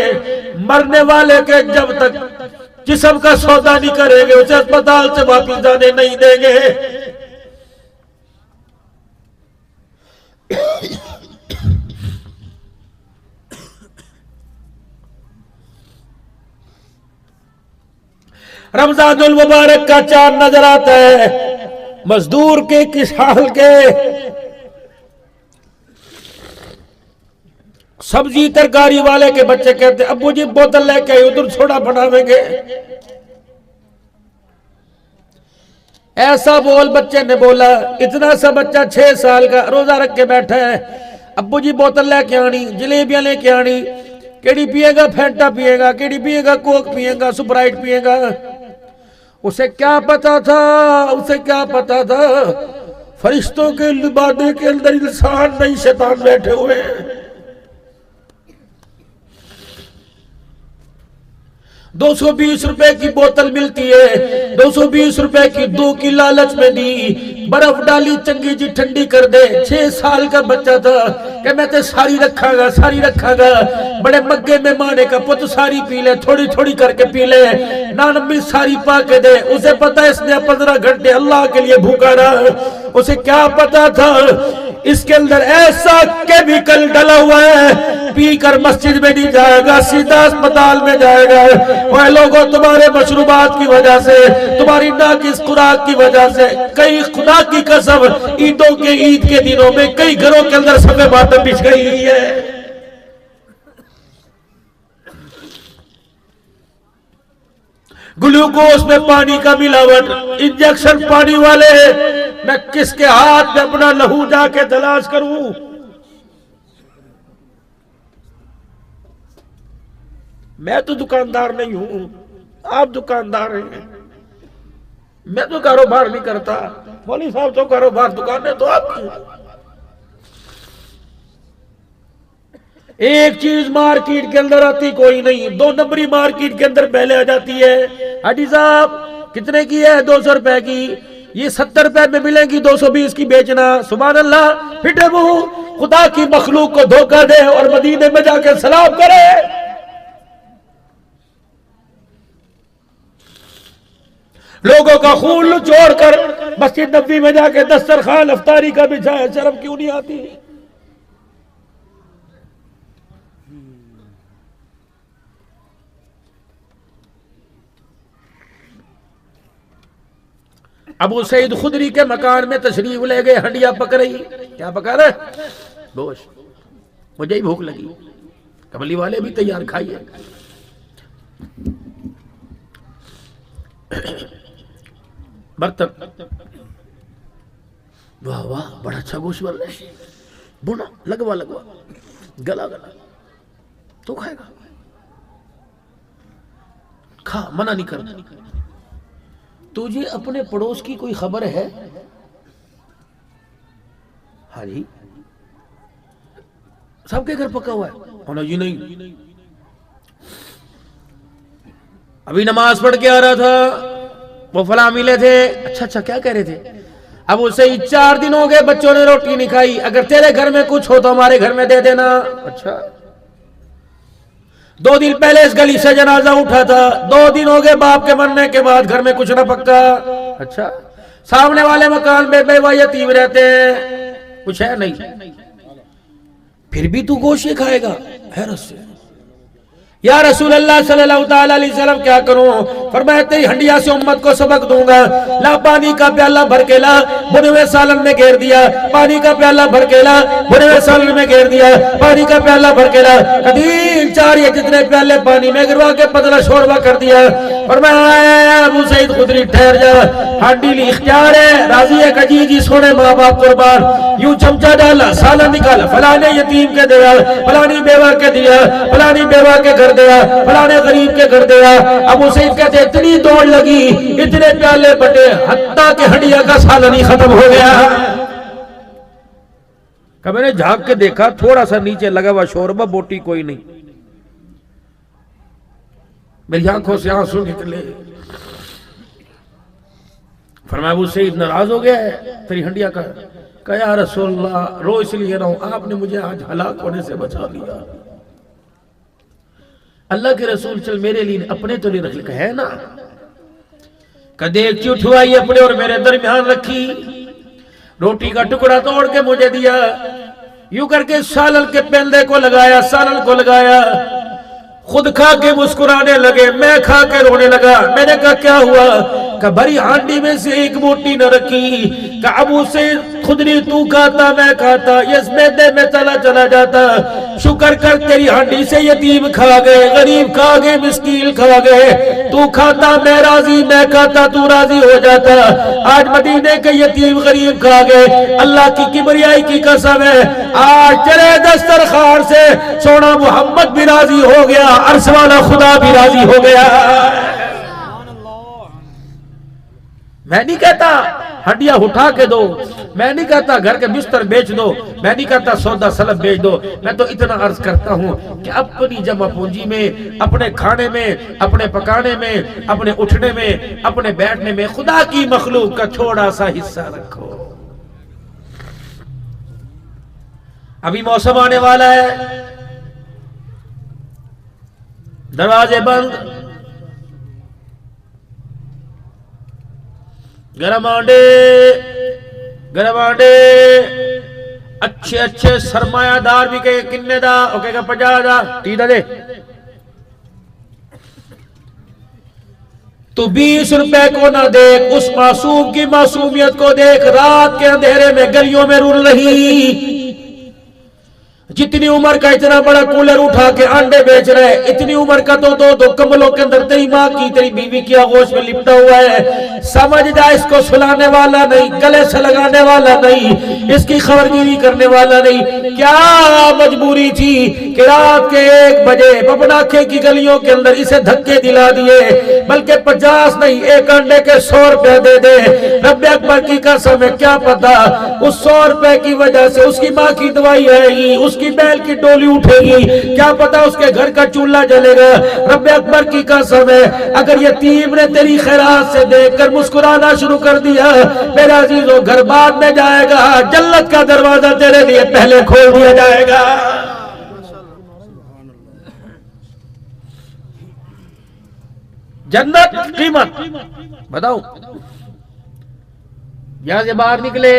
मरने वाले के जब तक जिस्म का सौदा नहीं करेंगे उसे अस्पताल से वापिस जाने नहीं देंगे। रमजानुल मुबारक का चांद नजर आता है, मजदूर के, किसान के, सब्जी तरकारी वाले के बच्चे कहते अब्बू जी बोतल लेके आए, उधर छोड़ा बनावेंगे। ऐसा बोल बच्चे ने बोला। इतना सा बच्चा 6 साल का रोजा रख के बैठा है, अब्बू जी बोतल लेके आनी, जलेबियां लेके आनी, केड़ी पिएगा, फैंटा पिएगा, केड़ी पिएगा, कोक पिएगा, स्प्राइट पिएगा। उसे क्या पता था, उसे क्या पता था फरिश्तों के लिबादे के अंदर इंसान नहीं शैतान बैठे हुए हैं। 220 रुपए की बोतल मिलती है, 220 रुपए की 2 की लालच में दी, बर्फ डाली चंगी जी ठंडी कर दे। 6 साल का बच्चा था कि मैं तो सारी रखागा, सारी रखागा। बड़े मग्गे में माने का पुत सारी पी ले, थोड़ी थोड़ी करके पी ले, नानम्बी सारी पा के दे। उसे पता है इसने 15 घंटे अल्लाह के लिए भूखा रहा। उसे क्या पता था इसके अंदर ऐसा केमिकल डला हुआ है, पीकर मस्जिद में नहीं जाएगा, सीधा अस्पताल में जाएगा। वह लोगों तुम्हारे मशरूबात की वजह से, तुम्हारी नाकिस खुराक की वजह से, कई खुदा की कसम ईदों के ईद के दिनों में कई घरों के अंदर सफेद मातम बिछ गई है। ग्लूकोज में पानी का मिलावट, इंजेक्शन पानी वाले। मैं किसके हाथ में अपना लहू जाके तलाश करूं? मैं तो दुकानदार नहीं हूं, आप दुकानदार हैं। मैं तो कारोबार नहीं करता, मौलवी साहब तो कारोबार, दुकानें तो आपकी। एक चीज मार्केट के अंदर आती कोई नहीं, 2 नंबरी मार्केट के अंदर पहले आ जाती है। हाजी साहब कितने की है? 200 रुपए की। ये 70 रुपए में मिलेगी, 220 की बेचना। सुभान अल्लाह। फिटे मुंह खुदा की मखलूक को धोखा दे और मदीने में जाकर सलाम करे। लोगों का खून निचोड़ कर मस्जिद नबी में जाके दस्तरखान अफ्तारी का बिछाया, शर्म क्यों नहीं आती? अबू सईद खुदरी के मकान में तशरीफ ले गए, हंडिया पक रही। क्या पका रहे? गोश्त। मुझे ही भूख लगी, कमली वाले भी तैयार खाइए। बर्तन, वाह वाह, बड़ा अच्छा गोश्त बन रहा है, बुना, लगवा लगवा, गला गला। तो खाएगा, खा, मना नहीं करना। तुझे अपने पड़ोस की कोई खबर है? हाँ जी, सबके घर पका हुआ है। ना जी नहीं, अभी नमाज पढ़ के आ रहा था, वो फला मिले थे। अच्छा अच्छा, क्या कह रहे थे? अब उसे 4 दिन हो गए बच्चों ने रोटी नहीं खाई, अगर तेरे घर में कुछ हो तो हमारे घर में दे देना। अच्छा, 2 दिन पहले इस गली से जनाजा उठा था, 2 दिन हो गए बाप के मरने के बाद घर में कुछ ना पक्का। अच्छा, सामने वाले मकान में बेवा यतीम रहते हैं, कुछ है नहीं, फिर भी तू गोश्त खाएगा? हैरत से। या रसूल अल्लाह सल्लल्लाहु अलैहि वसल्लम क्या करूं? फरमाया तेरी हंडिया से उम्मत को सबक दूंगा। ला पानी का प्याला भर के ला, बुने हुए सालन में घेर दिया। पानी का प्याला भर के ला, बुने हुए सालन में घेर दिया। पानी का प्याला भर के ला, कदील 4 या जितने प्याले पानी में गिरवा के पतला शोरबा कर दिया। फरमाया अबू सईद खुदरी ठहर जा, हांडी ली इख्तियार है, राजी है कजी जी, सोने माँ बाप कुर्बान। यूं चमचा डाला, सालन निकाला, फलाने यतीम के दिया, फलानी बेवा के दिया, फलानी बेवा के घर दिया, फलाने गरीब के घर दिया। अबू सईद कहते इतनी दौड़ लगी, इतने प्याले बटे, हत्ता के हंडिया का सालन ही खत्म हो गया। कब मैंने झांक के देखा, थोड़ा सा नीचे लगा हुआ शोरबा, बोटी कोई नहीं। मेरी आंखों से आंसू निकले। फरमाया अबू सईद नाराज हो गया है तेरी हंडिया का? कहा या रसूलल्लाह, रो इसलिए रहा हूं, आपने मुझे आज हलाक होने से बचा लिया। अल्लाह के रसूल चल मेरे लिए अपने तो नहीं रख है ना, कदे एक उठवाई अपने और मेरे दरमियान रखी, रोटी का टुकड़ा तोड़ के मुझे दिया, यूं करके सालन के पेंदे को लगाया, सालन को लगाया, खुद खा के मुस्कुराने लगे, मैं खा के रोने लगा। मैंने कहा क्या हुआ? का भरी हांडी में से एक मोटी न रखी, का अब उसे खुद नहीं तू खाता मैं खाता, इस मैदे में चला चला जाता, शुक्र कर तेरी हांडी से यतीम खा गए, गरीब खा गए, मिस्कीन खा गए, तू खाता मैं राजी, मैं खाता तू राजी हो जाता। आज मदीने के यतीम गरीब खा गए, अल्लाह की किबरियाई की कसम है, आज चले दस्तरखान से सोना मोहम्मद भी राजी हो गया, अर्श वाला खुदा भी राजी हो गया। मैं नहीं कहता हड्डियां उठा के दो, मैं नहीं कहता घर के बिस्तर बेच दो, मैं नहीं कहता सौदा सलब बेच दो, मैं तो इतना अर्ज करता हूं कि अपनी जमा पूंजी में, अपने खाने में, अपने पकाने में, अपने उठने में, अपने बैठने में खुदा की मखलूक का थोड़ा सा हिस्सा रखो। अभी मौसम आने वाला है, दरवाजे बंद, गरम आंडे अच्छे अच्छे सरमायादार भी कहे किन्ने दा, ओके का 50 दा, तीदा दे तो 20 रुपए को ना देख, उस मासूम की मासूमियत को देख, रात के अंधेरे में गलियों में रुल रही, जितनी उम्र का इतना बड़ा कूलर उठा के अंडे बेच रहे, इतनी उम्र का तो दो कमलों के अंदर तेरी माँ की, तेरी बीवी की आगोश में लिपटा हुआ है, समझ जा इसको सुलाने वाला नहीं, गले से लगाने वाला नहीं, इसकी खबरगिरी करने वाला नहीं। क्या मजबूरी थी कि रात के 1 बजे पपनाखे की गलियों के अंदर इसे धक्के दिला दिए, बल्कि 50 नहीं, एक अंडे के 100 रुपए दे दे। रब्बे अकबर की कसम है, क्या पता उस 100 रुपए की वजह से उसकी माँ की दवाई आएगी, उसकी बैल की टोली उठेगी, क्या पता उसके घर का चूल्हा जलेगा। रब्बे अकबर की कसम है, अगर यतीम ने तेरी खैरात से देखकर मुस्कुराना शुरू कर दिया, मेरा अजीजों घर बाद में जाएगा, जन्नत का दरवाजा तेरे लिए पहले खोल दिया जाएगा। जन्नत कीमत बताओ, यहां से बाहर निकले,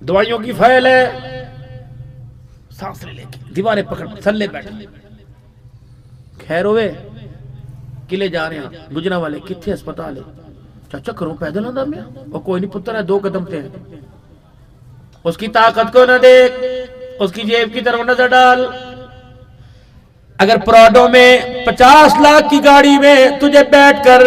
दवाइयों की फाइल है, सांस ले लेके दीवारें पकड़ थल्ले बैठ, खैर होवे किले जा रहे हैं, गुजरा वाले किथे अस्पताल है, चाचा करो पैदल आंदा मैं, और कोई नहीं पुत्र है 2 कदम थे, उसकी ताकत को न देख, उसकी जेब की तरफ नजर डाल। अगर प्राडो में 50 लाख की गाड़ी में तुझे बैठकर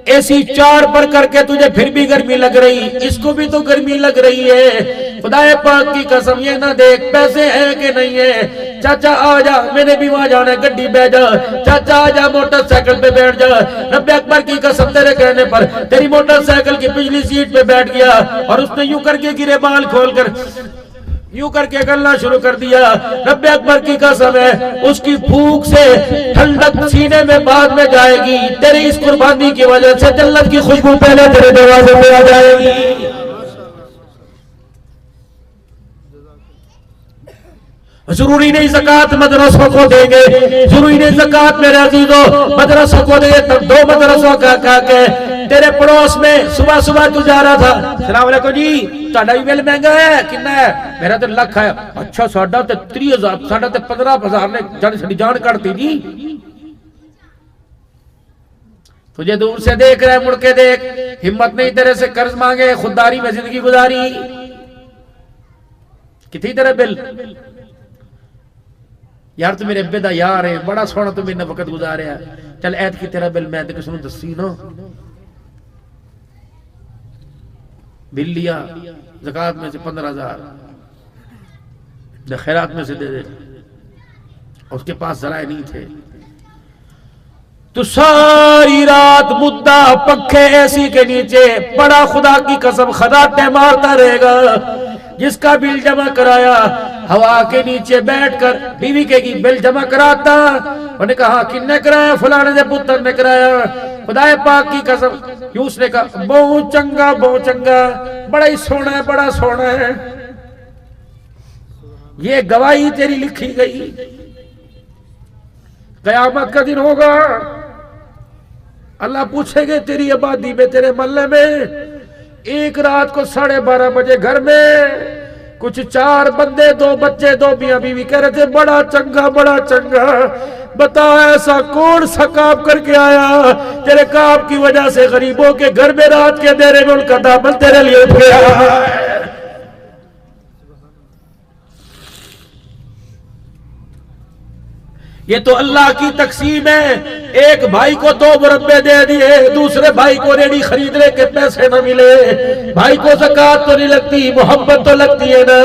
एसी 4 पर करके तुझे फिर भी गर्मी लग रही, इसको भी तो गर्मी लग रही है, खुदाए पाक की कसम ये ना देख पैसे हैं कि नहीं है, चाचा आ जा, मैंने भी वहां जाना है, गड्डी बैठ जा, चाचा आ जा, मोटरसाइकिल पे बैठ जा। रब्बे अकबर की कसम तेरे कहने पर तेरी मोटरसाइकिल की पिछली सीट पे बैठ गया और उसने यूं करके गिरे बाल खोलकर यूं करके गलना शुरू कर दिया। रब्बे अकबर की कसम है, उसकी भूख से ठंडक सीने में बाद में जाएगी, तेरी इस कुर्बानी की वजह से जन्नत की खुशबू पहले तेरे दरवाजे पे आ जाएगी। जरूरी नहीं ज़कात मदरसों को देंगे, जरूरी नहीं ज़कात मेरे अजीजों मदरसों को देंगे, तब 2 मदरसों का के तेरे पड़ोस में सुबह सुबह तू जा रहा था, सलाम अलैकुम जी, ਤੁਹਾਡਾ भी बिल महंगा है, कितना है? मेरा तो लाख है। अच्छा साडा तो 30,000, साडा तो 15,000 ने साडी जान काटती जी। तुझे दूर से देख रहा है, मुड़ के देख, हिम्मत नहीं तेरे से कर्ज मांगे, खुददारी में जिंदगी गुजारी, कितनी तेरा बिल? यार तू मेरे अब्बे दा यार है, बड़ा सोहना तू मेरे वक्त गुजारिया, चल ऐत की तेरा बिल मैं किसी दसी ना, बिल लिया ज़कात में से 15,000, खैरात में से दे दे, उसके पास जराए नहीं थे, तो सारी रात मुद्दा पंखे एसी के नीचे बड़ा, खुदा की कसम खदाटे मारता रहेगा। जिसका बिल जमा कराया हवा के नीचे बैठकर बीवी के की बिल जमा कराता, उन्होंने कहा किन्ने कराया? फलाने दे पुत्र ने कराया। खुदाए पाक की कसम, यूसुफ ने कहा बहुत चंगा बड़ा ही सोना है, बड़ा सोना है। ये गवाही तेरी लिखी गई, कयामत का दिन होगा, अल्लाह पूछेंगे तेरी आबादी में, तेरे मोहल्ले में एक रात को 12:30 बजे घर में कुछ 4 बंदे, 2 बच्चे, 2 मियां बीवी कह रहे थे बड़ा चंगा बता ऐसा कौन सा काम करके आया, तेरे काम की वजह से गरीबों के घर में रात के अंधेरे में उनका दामन तेरे लिए उठ गया। ये तो अल्लाह की तकसीम है। एक भाई को 2 मुरब्बे दे दिए, दूसरे भाई को रेडी खरीदने के पैसे न मिले, भाई को ज़कात तो नहीं लगती, मोहब्बत तो लगती है ना।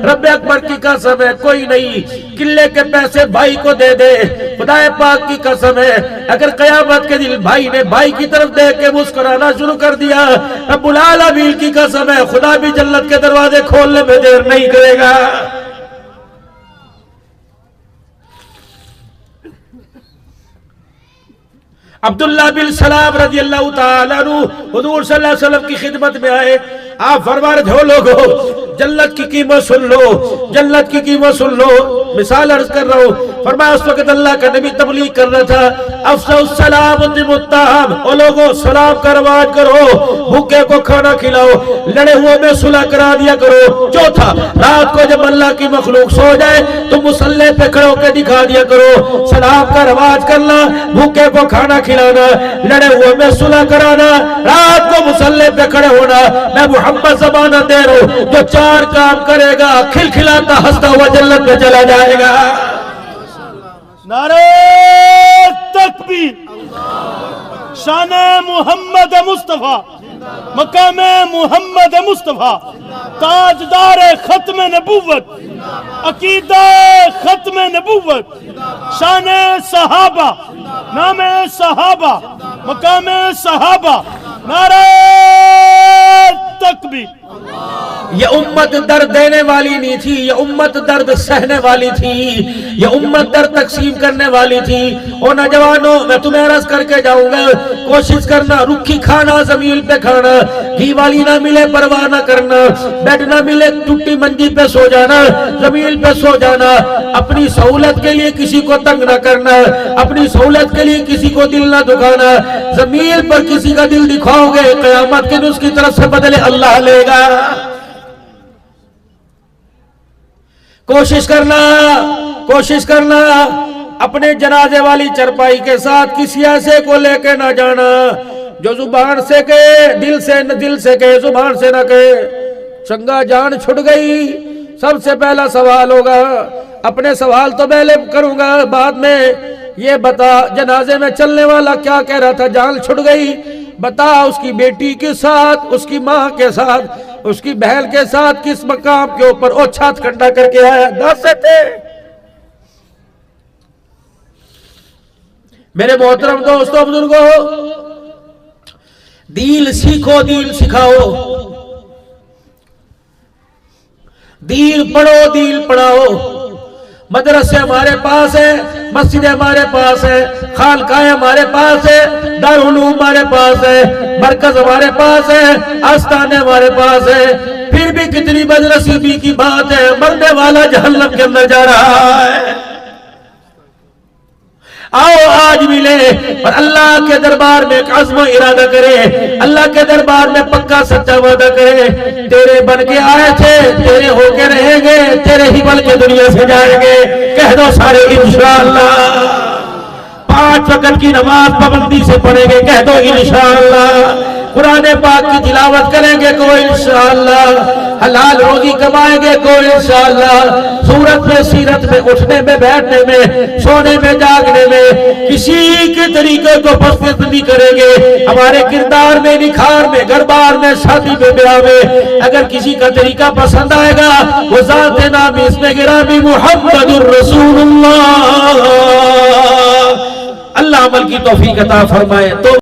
रब्बे अकबर की कसम है, कोई नहीं किले के पैसे भाई को दे दे, खुदाए पाक की कसम है, अगर कयामत के दिन भाई ने भाई की तरफ देख के मुस्कुराना शुरू कर दिया, रब्बुल आलमीन की कसम है, खुदा भी जन्नत के दरवाजे खोलने में देर नहीं करेगा। अब्दुल्ला बिन सलाम रजी अल्लाह तआला अन्हु हुजूर सल्लल्लाहु अलैहि वसल्लम की खिदमत में आए। आप फरमा रहे हो लोगों, जन्नत की कीमत सुन लो, जन्नत की कीमत सुन लो। मिसाल अर्ज कर रहा हूँ, फरमाया उस वक्त अल्लाह का नबी तबलीग कर रहा था, अफ़शुस सलाम मुत्ताहम, ओ लोगों सलाम का रवाज करो, भूखे को खाना खिलाओ, लड़े हुए में सुलह करा दिया करो। चौथा, रात को जब अल्लाह की मखलूक सो जाए तो मुसल्ले पे खड़े होकर दिखा दिया करो, सलाम का रवाज करना, भूखे को खाना खिलाना, लड़े हुए में सुलह कराना, रात को मुसल्ले पे खड़े होना। मैं मोहम्मद ज़मानत दे रहा हूं, जो 4 काम करेगा खिलखिलाता हंसता हुआ जन्नत में चला जाएगा। नारे तकबीर, शाने मोहम्मद मुस्तफा, मकामे मोहम्मद मुस्तफा, ताजदार खत्म नबूवत, अकीदा खत्म नबूवत, शाने सहाबा, नामे सहाबा, मकामे सहाबा, नारे तकबीर। ये उम्मत दर्द देने वाली नहीं थी, ये उम्मत दर्द सहने वाली थी, ये उम्मत दर्द तकसीम करने वाली थी। और नौजवानों, मैं तुम्हें अर्ज करके जाऊंगा, कोशिश करना रुखी खाना, जमीन पे खाना, घी वाली ना मिले परवाह ना करना, बेड ना मिले टूटी मंजी पे सो जाना, जमीन पे सो जाना, अपनी सहूलत के लिए किसी को तंग ना करना, अपनी सहूलत के लिए किसी को दिल ना दुखाना। जमीन पर किसी का दिल दिखाओगे, कयामत के दिन उसकी तरफ से बदले अल्लाह लेगा। कोशिश करना अपने जनाजे वाली चरपाई के साथ किसी ऐसे को लेके ना जाना जो जुबान से कहे, दिल से कहे, जुबान से ना कहे। चंगा जान छुट गई, सबसे पहला सवाल होगा, अपने सवाल तो पहले करूंगा, बाद में ये बता जनाजे में चलने वाला क्या कह रहा था, जान छुट गई, बता उसकी बेटी के साथ, उसकी माँ के साथ, उसकी बहन के साथ किस मकाम के ऊपर वो छत खड्डा करके आया। 10 थे मेरे मोहतरम दोस्तों बुजुर्गों, दीन सीखो, दीन सिखाओ, दीन पढ़ो, दीन पढ़ाओ। मदरसे हमारे पास है, मस्जिद हमारे पास है, खानकाएं हमारे पास है, दारुल उलूम हमारे पास है, मरकज हमारे पास है, आस्थाने हमारे पास है, फिर भी कितनी बदनसीबी की बात है, मरने वाला जहन्नम के अंदर जा रहा है। आओ आज मिले और अल्लाह के दरबार में एक अज़्म इरादा करे, अल्लाह के दरबार में पक्का सच्चा वादा करे, तेरे बन के आए थे, तेरे होके रहेंगे, तेरे ही बन के दुनिया से जाएंगे। कह दो सारे इंशाअल्लाह। 5 वक्त की नमाज पाबंदी से पढ़ेंगे, कह दो इंशाअल्लाह। कुरान पाक की तिलावत करेंगे को इंशाअल्लाह। हलाल रोजी कमाएंगे को इंशाअल्लाह। सूरत में, सीरत में, उठने में, बैठने में, सोने में, जागने में किसी के तरीके को पसंद नहीं करेंगे। हमारे किरदार में, निखार में, घरबार में, शादी में, ब्याह में अगर किसी का तरीका पसंद आएगा, वो ज़ाते नामी इसमें गिरामी मुहम्मदुर रसूलुल्लाह। अल्लाह अमल की तौफीक अता फरमाए। तो